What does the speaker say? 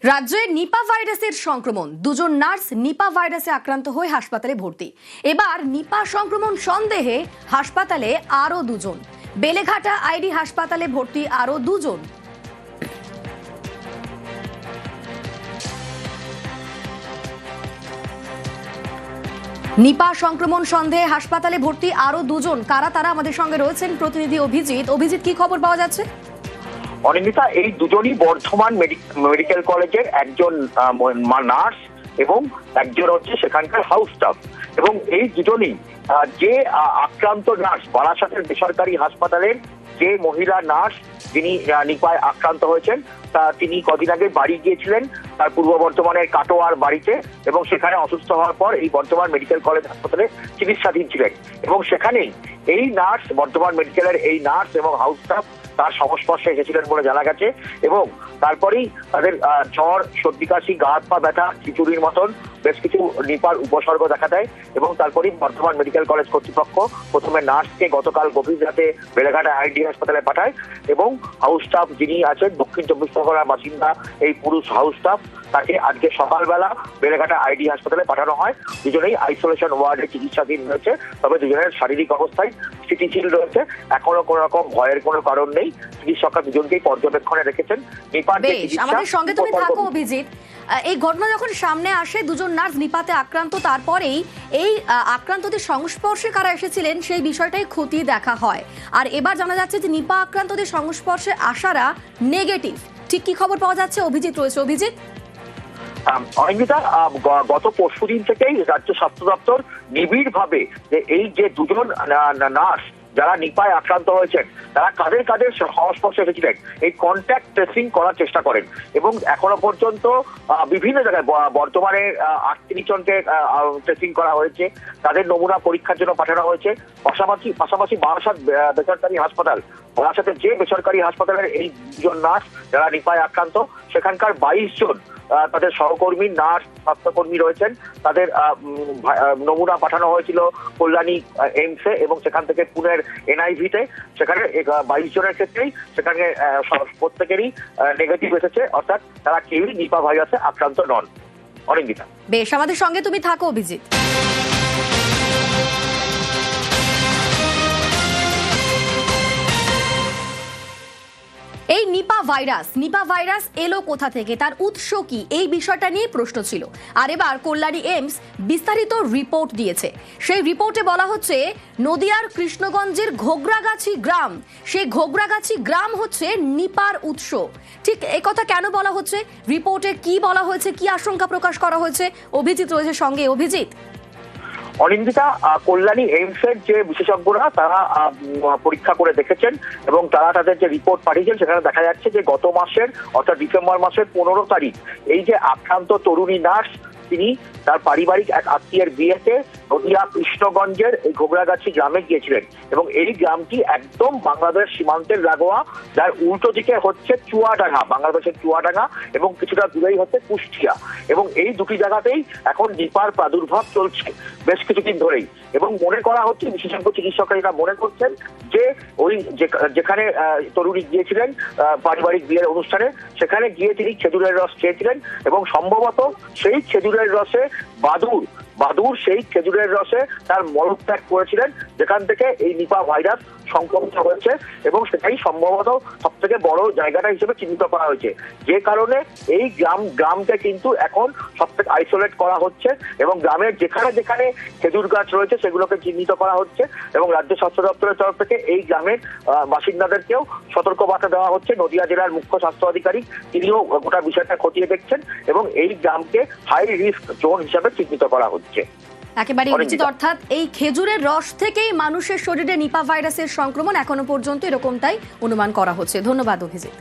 রাজ্যে নিপা ভাইরাসের সংক্রমণ, দুজন নার্স নিপা ভাইরাসে আক্রান্ত হয়ে হাসপাতালে ভর্তি। এবার নিপা সংক্রমণ সন্দেহে হাসপাতালে আরো দুজন। বেলেঘাটা আইডি হাসপাতালে ভর্তি আরো দুজন। নিপা সংক্রমণ সন্দেহে হাসপাতালে ভর্তি আরো দুজন। কারা তারা? আমাদের সঙ্গে রয়েছেন প্রতিনিধি অভিজিৎ। অভিজিৎ, কি খবর পাওয়া যাচ্ছে? অনিন্দিতা, এই দুজনই বর্ধমান মেডিকেল কলেজের একজন নার্স এবং একজন হচ্ছে সেখানকার হাউস স্টাফ। এবং এই দুজনই যে আক্রান্ত নার্স, বারাসাতের বেসরকারি হাসপাতালের যে মহিলা নার্স যিনি নিপায় আক্রান্ত হয়েছেন, তিনি কদিন আগে বাড়ি গিয়েছিলেন তার পূর্ব বর্ধমানের কাটোয়ার বাড়িতে, এবং সেখানে অসুস্থ হওয়ার পর এই বর্ধমান মেডিকেল কলেজ হাসপাতালে চিকিৎসাধীন ছিলেন। এবং সেখানেই এই নার্স, বর্ধমান মেডিকেলের এই নার্স এবং হাউস স্টাফ তার সংস্পর্শে এসেছিলেন বলে জানা গেছে। এবং তারপরেই তাদের জ্বর, সর্দি কাশি, গা হাত পা ব্যথা, খিচুড়ির মতন বেশ কিছু নিপার উপসর্গ দেখা দেয়। এবং তারপরেই বর্ধমান মেডিকেল কলেজ কর্তৃপক্ষ প্রথমে নার্সকে গতকাল গভীর রাতে বেলেঘাটা আইডি হাসপাতালে পাঠায়, এবং হাউস স্টাফ যিনি আছেন দক্ষিণ চব্বিশ পরগনার বাসিন্দা এই পুরুষ হাউস স্টাফ, তাকে আজকে সকালবেলা বেলেঘাটা আইডি হাসপাতালে পাঠানো হয়। দুজনেই আইসোলেশন ওয়ার্ডে চিকিৎসাধীন রয়েছে, তবে দুজনের শারীরিক অবস্থায় স্থিতিশীল রয়েছে। এখনো কোনো রকম ভয়ের কোনো কারণ নেই। চিকিৎসকরা দুজনকেই পর্যবেক্ষণে রেখেছেন। আমাদের সঙ্গে তুমি থাকো অভিজিৎ। এই ঘটনা যখন সামনে আসে, দুজন নার্স নিপাতে আক্রান্ত, তারপরেই এই আক্রান্তদের সংস্পর্শে কারা এসেছিলেন সেই বিষয়টাই খতিয়ে দেখা হয়। আর এবার জানা যাচ্ছে যে নিপা আক্রান্তদের সংস্পর্শে আসারা নেগেটিভ। ঠিক কি খবর পাওয়া যাচ্ছে? অভিজিৎ রয়েছে। অভিজিৎ, অনিন্দিতা, গত পরশুদিন থেকেই রাজ্য স্বাস্থ্য দপ্তর নিবিড় ভাবে যে এই যে দুজন নার্স যারা নিপায় আক্রান্ত হয়েছেন তারা কাদের কাদের সংস্পর্শে এসেছিলেন এই কন্ট্যাক্ট ট্রেসিং করার চেষ্টা করেন। এবং এখনো পর্যন্ত বিভিন্ন জায়গায় বর্তমানে 38 জনকে ট্রেসিং করা হয়েছে, তাদের নমুনা পরীক্ষার জন্য পাঠানো হয়েছে। পাশাপাশি বারাসাত বেসরকারি হাসপাতাল, বারাসাতের যে বেসরকারি হাসপাতালের এই দুজন নার্স যারা নিপায় আক্রান্ত, সেখানকার 22 জন তাদের সহকর্মী নার্স, স্বাস্থ্যকর্মী রয়েছেন, তাদের নমুনা পাঠানো হয়েছিল কল্যাণী এইমসে এবং সেখান থেকে পুনের এনআইভিতে। সেখানে 22 জনের ক্ষেত্রেই সেখানে প্রত্যেকেরই নেগেটিভ এসেছে, অর্থাৎ তারা কেউই নিপা ভাইরাসে আক্রান্ত নন। অনিন্দিতা, বেশ, আমাদের সঙ্গে তুমি থাকো অভিজিৎ। এই নিপা ভাইরাস এলো কোথা থেকে, তার উৎস কি, এই বিষয়টা নিয়ে প্রশ্ন ছিল। আর এবার কল্যাণী এইমস বিস্তারিত রিপোর্ট দিয়েছে। সেই রিপোর্টে বলা হচ্ছে নদিয়ার কৃষ্ণগঞ্জের ঘোগরাগাছি গ্রাম, সেই ঘোগরাগাছি গ্রাম হচ্ছে নিপার উৎস। ঠিক এই কথা কেন বলা হচ্ছে, রিপোর্টে কি বলা হয়েছে, কি আশঙ্কা প্রকাশ করা হয়েছে? অভিজিৎ রয়েছে সঙ্গে। অভিজিৎ। অনিন্দিতা, কল্যাণী এইমসের যে বিশেষজ্ঞরা তারা পরীক্ষা করে দেখেছেন এবং তারা তাদের যে রিপোর্ট পাঠিয়েছেন সেখানে দেখা যাচ্ছে যে গত মাসের অর্থাৎ ডিসেম্বর মাসের 15 তারিখ এই যে আক্রান্ত তরুণী নার্স, তিনি তার পারিবারিক এক আত্মীয়ের বিয়েতে নদিয়া কৃষ্ণগঞ্জের এই ঘোগরাগাছি গ্রামে গিয়েছিলেন। এবং এই গ্রামটি একদম বাংলাদেশ সীমান্তের লাগোয়া, যার উল্টো দিকে হচ্ছে চুয়াডাঙ্গা, বাংলাদেশের চুয়াডাঙ্গা, এবং কিছুটা দূরেই হচ্ছে কুষ্টিয়া। এবং এই দুটি জায়গাতেই এখন নিপার প্রাদুর্ভাব চলছে বেশ কিছুদিন ধরেই। এবং মনে করা হচ্ছে, বিশেষজ্ঞ চিকিৎসকরা মনে করছেন যে ওই যেখানে তরুণী গিয়েছিলেন পারিবারিক বিয়ের অনুষ্ঠানে, সেখানে গিয়ে তিনি খেজুরের রস খেয়েছিলেন এবং সম্ভবত সেই খেজুরের রসে বাদুর সেই খেজুরের রসে তার মলত্যাগ করেছিলেন, যেখান থেকে এই নিপা ভাইরাস সংক্রমিত হয়েছে। এবং সেটাই সম্ভবত সব থেকে বড় জায়গাটা হিসেবে চিহ্নিত করা হয়েছে, যে কারণে এই গ্রামকে কিন্তু এখন সব থেকে আইসোলেট করা হচ্ছে এবং গ্রামের যেখানে যেখানে খেজুর গাছ রয়েছে সেগুলোকে চিহ্নিত করা হচ্ছে। এবং রাজ্য স্বাস্থ্য দপ্তরের তরফ থেকে এই গ্রামের বাসিন্দাদেরকেও সতর্কবার্তা দেওয়া হচ্ছে। নদিয়া জেলার মুখ্য স্বাস্থ্য আধিকারিক তিনিও গোটা বিষয়টা খতিয়ে দেখছেন এবং এই গ্রামকে হাই রিস্ক জোন হিসাবে চিহ্নিত করা হচ্ছে। একেবারে উচিত, অর্থাৎ এই খেজুরের রস থেকেই মানুষের শরীরে নিপা ভাইরাসের সংক্রমণ এখনো পর্যন্ত এরকমটাই অনুমান করা হচ্ছে। ধন্যবাদ অভিজিৎ।